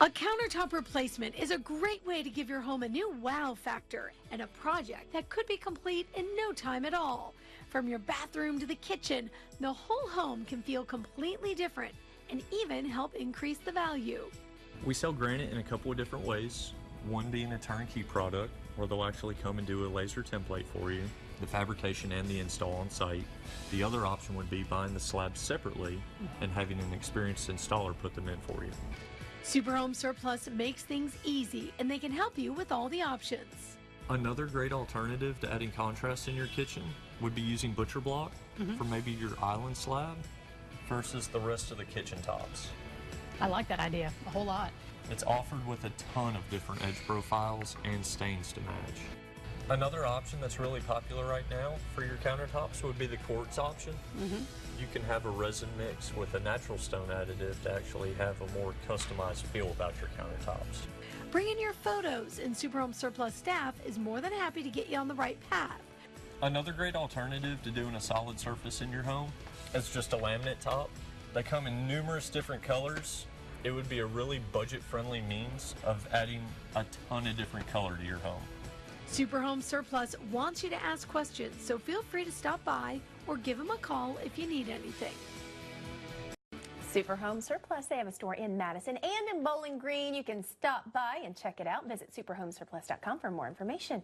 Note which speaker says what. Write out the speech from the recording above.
Speaker 1: A countertop replacement is a great way to give your home a new wow factor and a project that could be complete in no time at all. From your bathroom to the kitchen, the whole home can feel completely different and even help increase the value.
Speaker 2: We sell Granite in a couple of different ways. One being a turnkey product, where they'll actually come and do a laser template for you, the fabrication and the install on site. The other option would be buying the slabs separately and having an experienced installer put them in for you.
Speaker 1: Superhome Surplus makes things easy, and they can help you with all the options.
Speaker 2: Another great alternative to adding contrast in your kitchen would be using butcher block for maybe your island slab versus the rest of the kitchen tops.
Speaker 3: I like that idea a whole lot.
Speaker 2: It's offered with a ton of different edge profiles and stains to match. Another option that's really popular right now for your countertops would be the quartz option. You can have a resin mix with a natural stone additive to actually have a more customized feel about your countertops.
Speaker 1: Bring in your photos, and Superhome Surplus staff is more than happy to get you on the right path.
Speaker 2: Another great alternative to doing a solid surface in your home is just a laminate top. They come in numerous different colors. It would be a really budget-friendly means of adding a ton of different color to your home.
Speaker 1: Superhome Surplus wants you to ask questions, so feel free to stop by or give them a call if you need anything.
Speaker 4: Superhome Surplus, they have a store in Madison and in Bowling Green. You can stop by and check it out. Visit superhomesurplus.com for more information.